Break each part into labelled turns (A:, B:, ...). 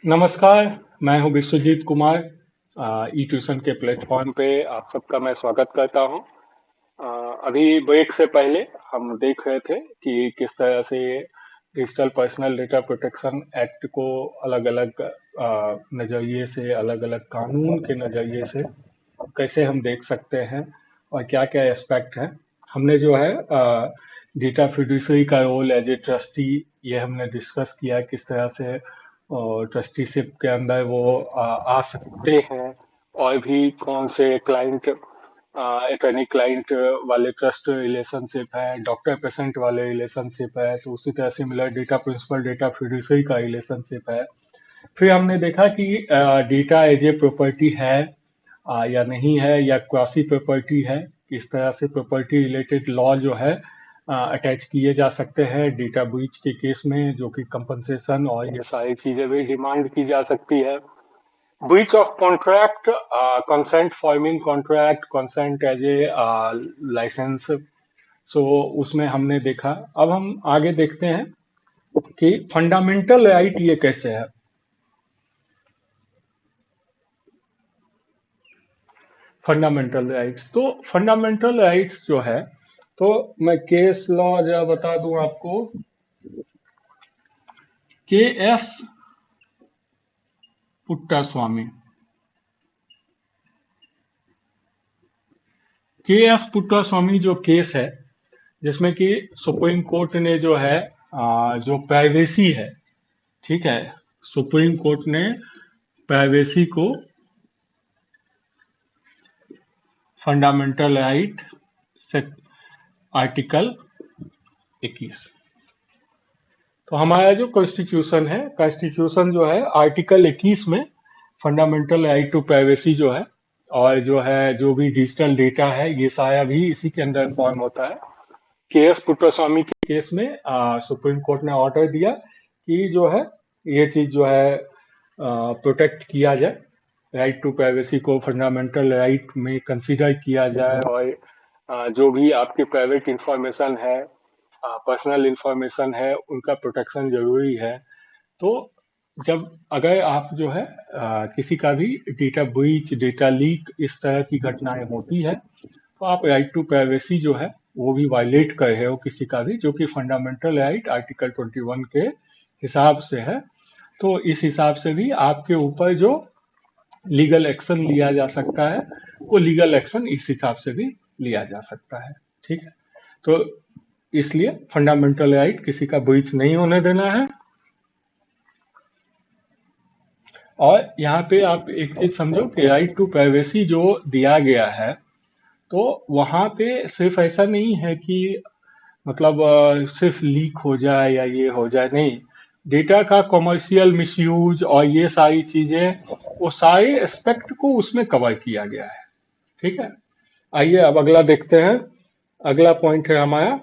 A: नमस्कार। मैं हूं विश्वजीत कुमार। ई ट्यूशन के प्लेटफॉर्म पे आप सबका मैं स्वागत करता हूं। अभी ब्रेक से पहले हम देख रहे थे कि किस तरह से digital personal data protection act को अलग अलग नज़रिए से, अलग अलग कानून के नज़रिए से कैसे हम देख सकते हैं और क्या क्या एस्पेक्ट हैं। हमने जो है डेटा फिड्यूसरी का रोल एज ए ट्रस्टी, ये हमने डिस्कस किया किस तरह से ट्रस्टीशिप के अंदर वो आ सकते हैं, और भी कौन से क्लाइंट, एटर्नी क्लाइंट वाले ट्रस्ट रिलेशनशिप है, डॉक्टर पेशेंट वाले रिलेशनशिप है, तो उसी तरह similar data principal data fiduciary का रिलेशनशिप है। फिर हमने देखा कि डेटा एज ए प्रॉपर्टी है या नहीं है, या क्वासी प्रॉपर्टी है, किस तरह से प्रॉपर्टी रिलेटेड लॉ जो है अटैच किए जा सकते हैं डेटा ब्रीच के केस में, जो कि कंपनसेशन और ये सारी चीजें भी डिमांड की जा सकती है। Breach of contract, consent forming contract, consent as a licence, so उसमें हमने देखा। अब हम आगे देखते हैं कि फंडामेंटल राइट ये कैसे है। फंडामेंटल राइट्स, तो फंडामेंटल राइट्स जो है, तो मैं केस लॉ जरा बता दूं आपको। के एस पुट्टास्वामी, के एस पुट्टास्वामी जो केस है, जिसमें कि सुप्रीम कोर्ट ने जो है जो प्राइवेसी है, ठीक है, सुप्रीम कोर्ट ने प्राइवेसी को फंडामेंटल राइट से आर्टिकल 21, तो हमारा जो कॉन्स्टिट्यूशन है, कॉन्स्टिट्यूशन जो है आर्टिकल 21 में फंडामेंटल राइट टू प्राइवेसी जो है, और जो है जो भी डिजिटल डेटा है, ये सारा भी इसी के अंदर फॉर्म होता है। के एस पुट्टास्वामी के केस में सुप्रीम कोर्ट ने ऑर्डर दिया कि जो है ये चीज जो है प्रोटेक्ट किया जाए, राइट टू प्राइवेसी को फंडामेंटल राइट में कंसीडर किया जाए, और जो भी आपकी प्राइवेट इंफॉर्मेशन है, पर्सनल इंफॉर्मेशन है, उनका प्रोटेक्शन जरूरी है। तो जब अगर आप जो है किसी का भी डेटा ब्रीच, डेटा लीक, इस तरह की घटनाएं होती है, तो आप राइट टू प्राइवेसी जो है वो भी वायलेट कर रहे हो किसी का भी, जो कि फंडामेंटल राइट आर्टिकल 21 के हिसाब से है। तो इस हिसाब से भी आपके ऊपर जो लीगल एक्शन लिया जा सकता है, वो लीगल एक्शन इस हिसाब से भी लिया जा सकता है। ठीक है, तो इसलिए फंडामेंटल राइट किसी का ब्रीच नहीं होने देना है। और यहाँ पे आप एक चीज समझो कि राइट टू प्राइवेसी जो दिया गया है, तो वहां पे सिर्फ ऐसा नहीं है कि मतलब सिर्फ लीक हो जाए या ये हो जाए, नहीं। डेटा का कमर्शियल मिसयूज और ये सारी चीजें, वो सारे एस्पेक्ट को उसमें कवर किया गया है। ठीक है, आइए अब अगला देखते हैं। अगला पॉइंट है हमारा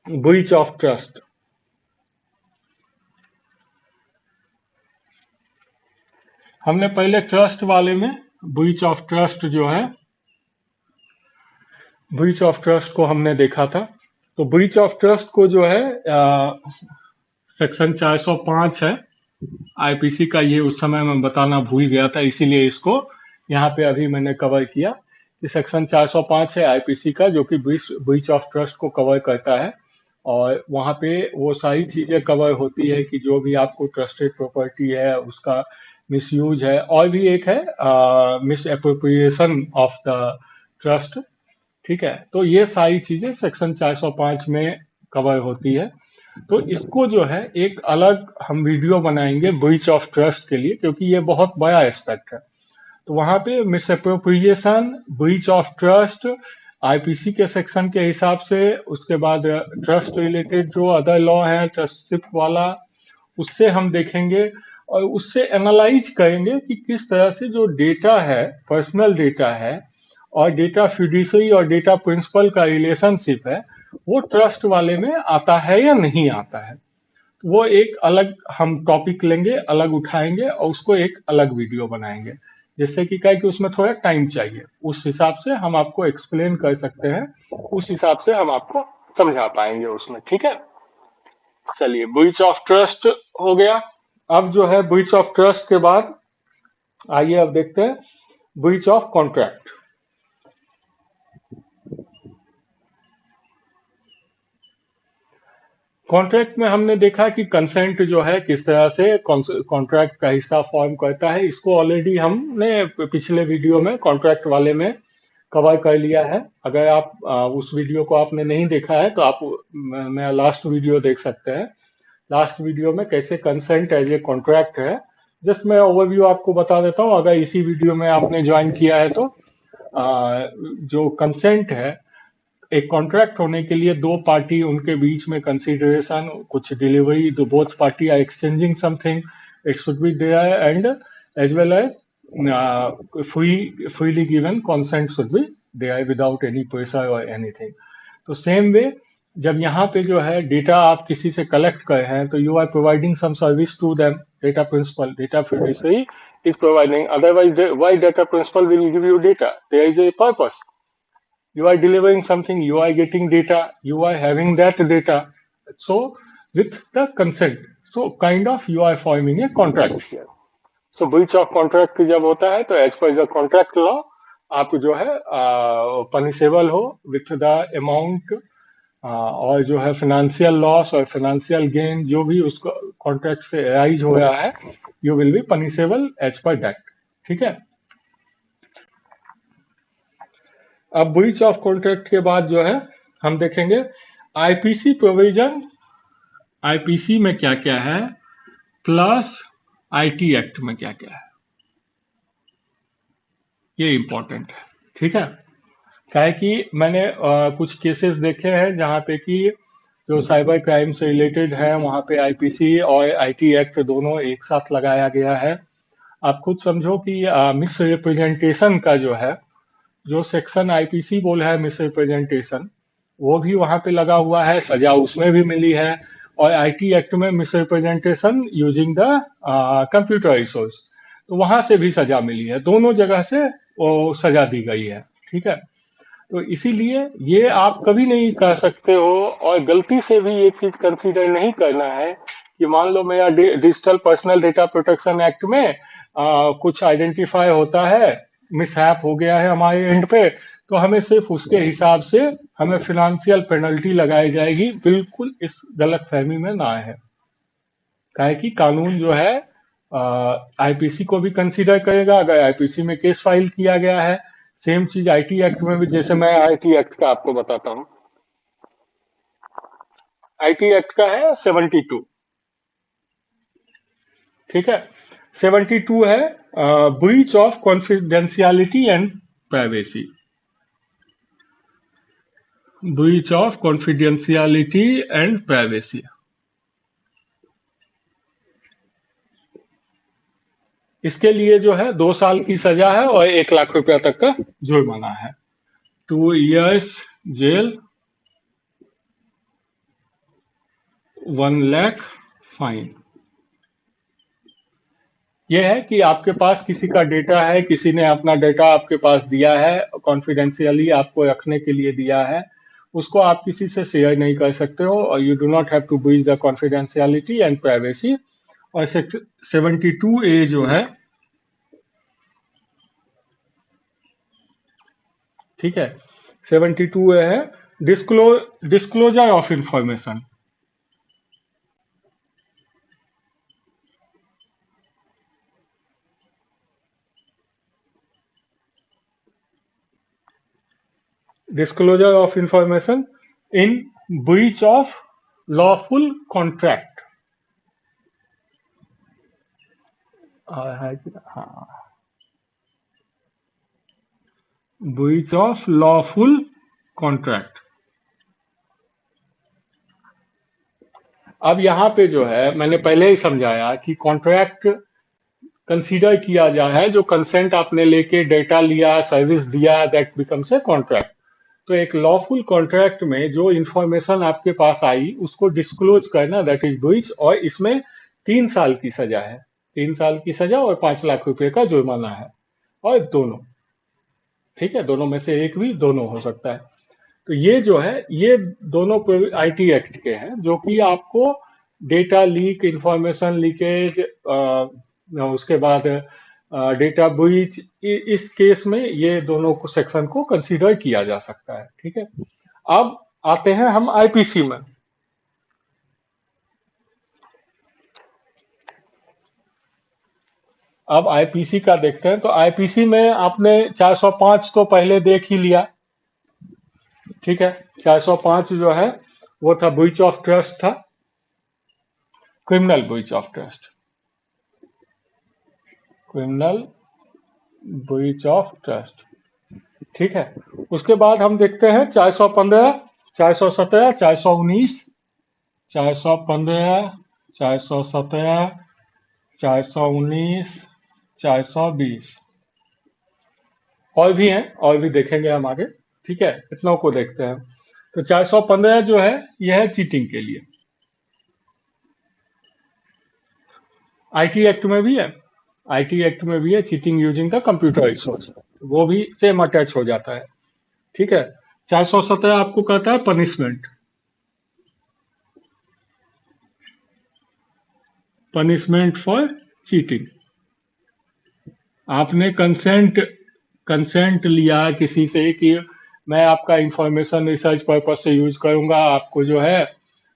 A: ब्रीच ऑफ ट्रस्ट। हमने पहले ट्रस्ट वाले में ब्रीच ऑफ ट्रस्ट जो है, ब्रीच ऑफ ट्रस्ट को हमने देखा था। तो ब्रीच ऑफ ट्रस्ट को जो है सेक्शन 405 है आईपीसी का, ये उस समय मैं बताना भूल गया था, इसीलिए इसको यहाँ पे अभी मैंने कवर किया कि सेक्शन 405 है आईपीसी का, जो कि ब्रीच ऑफ ट्रस्ट को कवर करता है। और वहाँ पे वो सारी चीजें कवर होती है कि जो भी आपको ट्रस्टेड प्रॉपर्टी है उसका मिसयूज है, और भी एक है miss appropriation of the trust. ठीक है, तो ये सारी चीजें सेक्शन 405 में कवर होती है। तो इसको जो है एक अलग हम वीडियो बनाएंगे ब्रीच ऑफ ट्रस्ट के लिए, क्योंकि ये बहुत बड़ा एस्पेक्ट है। तो वहां पे miss appropriation, breach of trust, IPC के सेक्शन के हिसाब से, उसके बाद ट्रस्ट रिलेटेड जो अदर लॉ है ट्रस्टशिप वाला, उससे हम देखेंगे, और उससे एनालाइज करेंगे कि किस तरह से जो डेटा है, पर्सनल डेटा है, और डेटा फिड्यूसरी और डेटा प्रिंसिपल का रिलेशनशिप है, वो ट्रस्ट वाले में आता है या नहीं आता है। वो एक अलग हम टॉपिक लेंगे, अलग उठाएंगे, और उसको एक अलग वीडियो बनाएंगे, जिससे कि क्या है कि उसमें थोड़ा टाइम चाहिए, उस हिसाब से हम आपको एक्सप्लेन कर सकते हैं, उस हिसाब से हम आपको समझा पाएंगे उसमें। ठीक है, चलिए ब्रीच ऑफ ट्रस्ट हो गया। अब जो है ब्रीच ऑफ ट्रस्ट के बाद आइए अब देखते हैं ब्रीच ऑफ कॉन्ट्रैक्ट। कॉन्ट्रैक्ट में हमने देखा कि कंसेंट जो है किस तरह से कॉन्ट्रैक्ट का हिस्सा फॉर्म करता है। इसको ऑलरेडी हमने पिछले वीडियो में कॉन्ट्रैक्ट वाले में कवर कर लिया है। अगर आप उस वीडियो को आपने नहीं देखा है तो आप मैं लास्ट वीडियो देख सकते हैं। लास्ट वीडियो में कैसे कंसेंट एज ए कॉन्ट्रैक्ट है, जस्ट मैं ओवरव्यू आपको बता देता हूँ। अगर इसी वीडियो में आपने ज्वाइन किया है तो जो कंसेंट है, एक कॉन्ट्रैक्ट होने के लिए दो पार्टी उनके बीच में कंसिडरेशन, कुछ डिलीवरी, दो both party are exchanging something, it should be there and as well as freely given consent should be there without any pressure or anything। तो सेम वे जब यहाँ पे जो है डेटा आप किसी से कलेक्ट कर हैं तो you are providing some service to them. Data principal, data fiduciary is providing, otherwise why data principal will give you data? There is a purpose. You are delivering something, you are getting data, you are having that data, so with the consent, so kind of you are forming a contract here। so breach of contract जब होता है तो as per the contract law आप जो है punishable हो with the amount, और जो है फाइनेंशियल लॉस और फाइनेंशियल गेन जो भी उसको कॉन्ट्रैक्ट से अराइज हो रहा है, you will be punishable as per that. ठीक है। अब ब्रीच ऑफ कॉन्ट्रैक्ट के बाद जो है हम देखेंगे आईपीसी प्रोविजन। आईपीसी में क्या क्या है प्लस आईटी एक्ट में क्या क्या है, ये इंपॉर्टेंट है। ठीक है। क्या है कि मैंने कुछ केसेस देखे हैं जहां पे कि जो साइबर क्राइम से रिलेटेड है वहां पे आईपीसी और आईटी एक्ट दोनों एक साथ लगाया गया है। आप खुद समझो कि मिस रिप्रेजेंटेशन का जो है, जो सेक्शन आईपीसी बोल है मिस रिप्रेजेंटेशन, वो भी वहां पे लगा हुआ है, सजा उसमें भी मिली है। और आईटी एक्ट में miss representation using the computer resource, तो वहां से भी सजा मिली है। दोनों जगह से वो सजा दी गई है। ठीक है। तो इसीलिए ये आप कभी नहीं कह सकते हो और गलती से भी ये चीज कंसीडर नहीं करना है कि मान लो मेरा digital personal data protection act में कुछ आइडेंटिफाई होता है, मिसहैप हो गया है हमारे एंड पे, तो हमें सिर्फ उसके हिसाब से हमें फिनेंशियल पेनल्टी लगाई जाएगी। बिल्कुल इस गलत फहमी में ना है। काहे कि कानून जो है आईपीसी को भी कंसीडर करेगा अगर आईपीसी में केस फाइल किया गया है। सेम चीज आईटी एक्ट में भी, जैसे मैं आईटी एक्ट का आपको बताता हूँ। आईटी एक्ट का है 72। ठीक है। 72 है breach of confidentiality and privacy. Breach of confidentiality and privacy, इसके लिए जो है 2 साल की सजा है और 1 लाख रुपया तक का जुर्माना है। 2 years जेल, 1 लाख फाइन। यह है कि आपके पास किसी का डेटा है, किसी ने अपना डेटा आपके पास दिया है, कॉन्फिडेंशियली आपको रखने के लिए दिया है, उसको आप किसी से शेयर नहीं कर सकते हो और you do not have to breach the confidentiality and privacy. और 72A जो है, ठीक है, 72A है disclosure of information. disclosure of information in breach of lawful contract। हाँ, breach of lawful contract। अब यहाँ पे जो है मैंने पहले ही समझाया कि कॉन्ट्रैक्ट कंसीडर किया जाए है, जो कंसेंट आपने लेके डेटा लिया, सर्विस दिया, दैट बिकम्स ए कॉन्ट्रैक्ट। तो एक लॉफुल कॉन्ट्रैक्ट में जो इंफॉर्मेशन आपके पास आई उसको डिस्क्लोज करना, दैट इज ब्रीच। और इसमें 3 साल की सजा है, 3 साल की सजा और 5 लाख रुपए का जुर्माना है, और दोनों। ठीक है, दोनों में से एक भी दोनों हो सकता है। तो ये जो है ये दोनों आईटी एक्ट के हैं जो कि आपको डेटा लीक, इंफॉर्मेशन लीकेज, उसके बाद डेटा ब्रीच, इस केस में ये दोनों को सेक्शन को कंसीडर किया जा सकता है। ठीक है, अब आते हैं हम आईपीसी में। अब आईपीसी का देखते हैं। तो आईपीसी में आपने 405 तो पहले देख ही लिया। ठीक है, 405 जो है वो था ब्रीच ऑफ ट्रस्ट था, criminal breach of trust, criminal breach of trust. ठीक है, उसके बाद हम देखते हैं 415, 417, 419, 415, 417, 419, 420, और भी हैं, और भी देखेंगे हम आगे। ठीक है, इतनों को देखते हैं। तो 415 जो है यह है चीटिंग के लिए। आईटी एक्ट में भी है, आईटी एक्ट में भी है, cheating using the computer resource, वो भी सेम अटैच हो जाता है। ठीक है, 417 आपको कहता है पनिशमेंट, पनिशमेंट फॉर चीटिंग। आपने कंसेंट लिया किसी से कि मैं आपका इंफॉर्मेशन रिसर्च पर्पज से यूज करूंगा, आपको जो है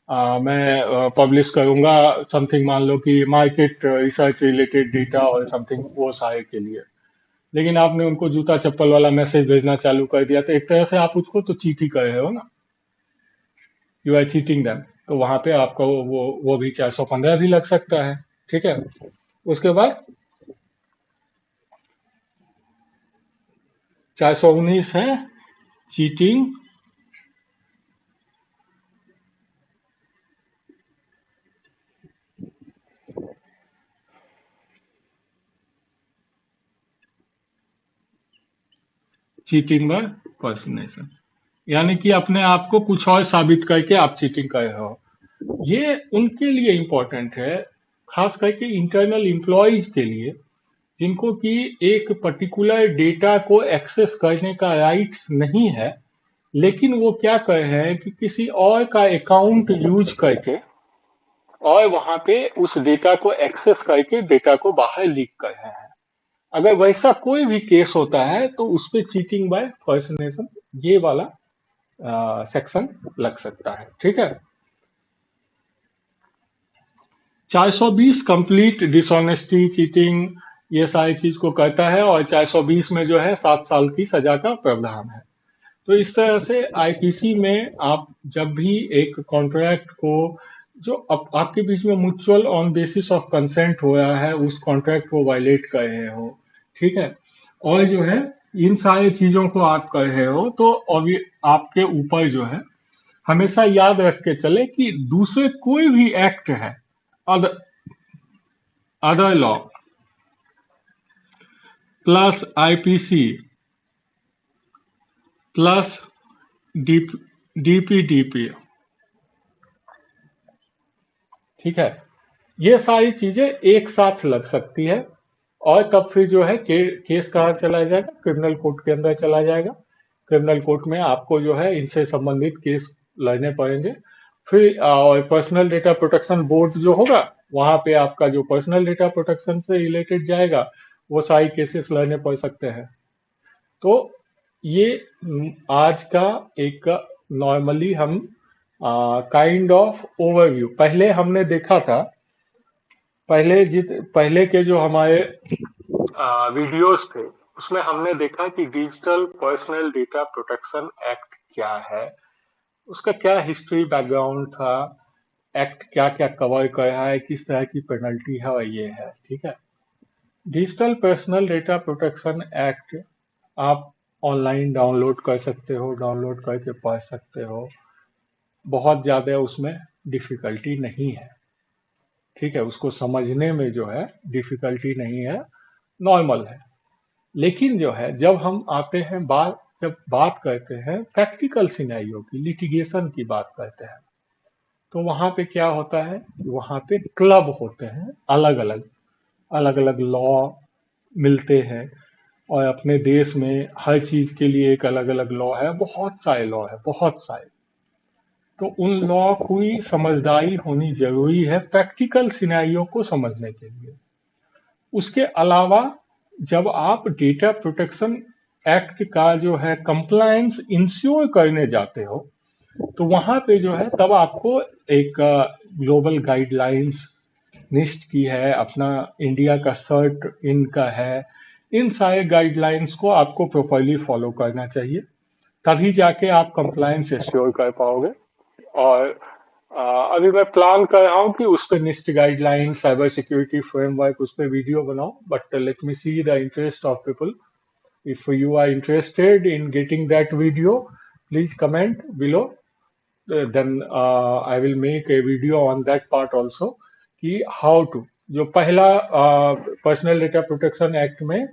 A: मैं पब्लिश करूंगा समथिंग, मान लो कि मार्केट रिसर्च रिलेटेड डेटा और समथिंग, वो सारे के लिए। लेकिन आपने उनको जूता चप्पल वाला मैसेज भेजना चालू कर दिया, तो एक तरह से आप उसको तो चीट ही कर रहे हो ना, यू आर चीटिंग दैम। तो वहां पे आपको वो भी 415 भी लग सकता है। ठीक है, उसके बाद 419 है चीटिंग, चीटिंग बाय पर्सनेशन, यानी कि अपने आप को कुछ और साबित करके आप चीटिंग कर रहे हो। ये उनके लिए इंपॉर्टेंट है, खास करके इंटरनल एम्प्लॉयज के लिए, जिनको कि एक पर्टिकुलर डेटा को एक्सेस करने का राइट्स नहीं है, लेकिन वो क्या कर रहे हैं कि किसी और का अकाउंट यूज करके और वहां पे उस डेटा को एक्सेस करके डेटा को बाहर लीक कर रहे हैं। अगर वैसा कोई भी केस होता है तो उस पे चीटिंग बाय पर्सनेशन, ये वाला सेक्शन लग सकता है। ठीक है, 420 कंप्लीट डिसऑनेस्टी, चीटिंग, ये सारी चीज को कहता है, और 420 में जो है 7 साल की सजा का प्रावधान है। तो इस तरह से आईपीसी में आप जब भी एक कॉन्ट्रैक्ट को, जो आपके बीच में mutual on basis of consent हो रहा है, उस कॉन्ट्रैक्ट को वायलेट कर रहे हो, ठीक है, और जो है इन सारी चीजों को आप कर रहे हो, तो आपके ऊपर जो है हमेशा याद रख के चले कि दूसरे कोई भी एक्ट है, other other law plus IPC plus DPDP, ठीक है, ये सारी चीजें एक साथ लग सकती है। और तब फिर जो है केस कहाँ चला जाएगा, क्रिमिनल कोर्ट के अंदर चला जाएगा। क्रिमिनल कोर्ट में आपको जो है इनसे संबंधित केस लड़ने पड़ेंगे। फिर और पर्सनल डेटा प्रोटेक्शन बोर्ड जो होगा, वहां पे आपका जो पर्सनल डेटा प्रोटेक्शन से रिलेटेड जाएगा, वो सारी केसेस लड़ने पड़ सकते हैं। तो ये आज का एक नॉर्मली हम काइंड ऑफ ओवरव्यू, पहले हमने देखा था, पहले के जो हमारे वीडियोस थे, उसमें हमने देखा कि digital personal data protection act क्या है, उसका क्या हिस्ट्री बैकग्राउंड था, एक्ट क्या क्या कवर कर रहा है, किस तरह की पेनल्टी है, और ये है। ठीक है, digital personal data protection act आप ऑनलाइन डाउनलोड कर सकते हो, डाउनलोड करके पढ़ सकते हो, बहुत ज़्यादा उसमें डिफिकल्टी नहीं है। ठीक है, उसको समझने में जो है डिफिकल्टी नहीं है, नॉर्मल है। लेकिन जो है जब हम आते हैं जब बात करते हैं प्रैक्टिकल सिनेरियो की, लिटिगेशन की बात करते हैं, तो वहां पे क्या होता है, वहां पे क्लब होते हैं, अलग अलग अलग अलग लॉ मिलते हैं। और अपने देश में हर चीज के लिए एक अलग अलग लॉ है, बहुत सारे लॉ है, बहुत सारे। तो उन लॉ की समझदारी होनी जरूरी है प्रैक्टिकल सिनेरियो को समझने के लिए। उसके अलावा जब आप डेटा प्रोटेक्शन एक्ट का जो है कंप्लायंस इंश्योर करने जाते हो, तो वहां पे जो है तब आपको एक ग्लोबल गाइडलाइंस निस्ट की है, अपना इंडिया का सर्ट इनका है, इन सारे गाइडलाइंस को आपको प्रॉपरली फॉलो करना चाहिए, तभी जाके आप कंप्लायंस एश्योर कर पाओगे। और अभी मैं प्लान कर रहा हूँ कि उस पर NIST guideline cyber security framework उस पर वीडियो बनाऊं, but let me see the interest of people. If you are interested in getting that video, please comment below, then I will make a video on that part also कि how to, जो पहला personal data protection act में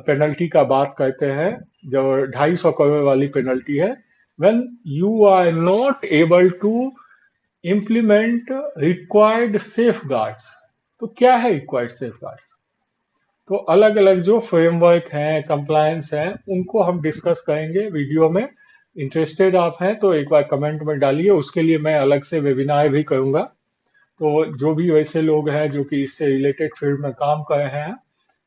A: penalty का बात करते हैं, जो 250 करोड़ वाली पेनल्टी है, when you are not able to implement required safeguards। तो क्या है रिक्वायर्ड सेफगार्ड्स? तो अलग अलग जो फ्रेमवर्क हैं, कंप्लायंस हैं, उनको हम डिस्कस करेंगे वीडियो में। इंटरेस्टेड आप हैं तो एक बार कमेंट में डालिए, उसके लिए मैं अलग से वेबिनार भी करूंगा। तो जो भी वैसे लोग हैं जो कि इससे रिलेटेड फील्ड में काम कर रहे हैं,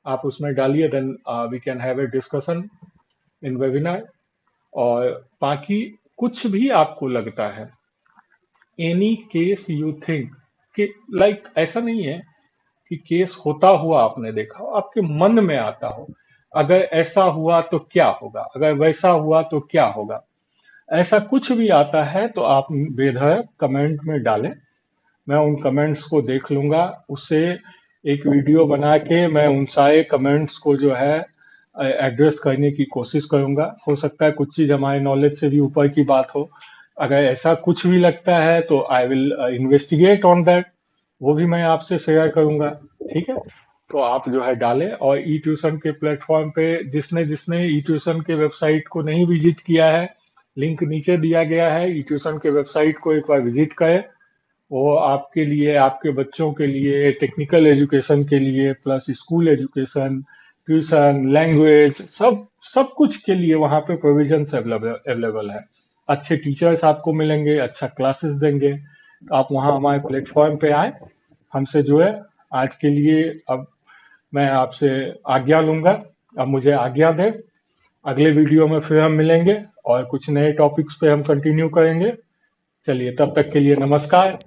A: आप उसमें डालिए, then we can have a discussion in webinar. और बाकी कुछ भी आपको लगता है, एनी केस यू थिंक कि लाइक ऐसा नहीं है कि केस होता हुआ आपने देखा हो, आपके मन में आता हो, अगर ऐसा हुआ तो क्या होगा, अगर वैसा हुआ तो क्या होगा, ऐसा कुछ भी आता है तो आप बेधड़क कमेंट में डालें। मैं उन कमेंट्स को देख लूंगा, उससे एक वीडियो बना के मैं उन सारे कमेंट्स को जो है एड्रेस करने की कोशिश करूंगा। हो सकता है कुछ चीज हमारे नॉलेज से भी ऊपर की बात हो, अगर ऐसा कुछ भी लगता है तो I will investigate on that, वो भी मैं आपसे शेयर करूंगा। ठीक है, तो आप जो है डालें। और ई ट्यूशन के प्लेटफॉर्म पे जिसने जिसने ई ट्यूशन के वेबसाइट को नहीं विजिट किया है, लिंक नीचे दिया गया है, ई ट्यूशन के वेबसाइट को एक बार विजिट करें। वो आपके लिए, आपके बच्चों के लिए, टेक्निकल एजुकेशन के लिए, plus school education, tuition, language, सब सब कुछ के लिए वहाँ पे प्रोविजंस अवेलेबल है। अच्छे टीचर्स आपको मिलेंगे, अच्छा क्लासेस देंगे। तो आप वहाँ हमारे प्लेटफॉर्म पे आए, हमसे जुड़े। आज के लिए अब मैं आपसे आज्ञा लूंगा, अब मुझे आज्ञा दें। अगले वीडियो में फिर हम मिलेंगे और कुछ नए टॉपिक्स पे हम कंटिन्यू करेंगे। चलिए, तब तक के लिए नमस्कार।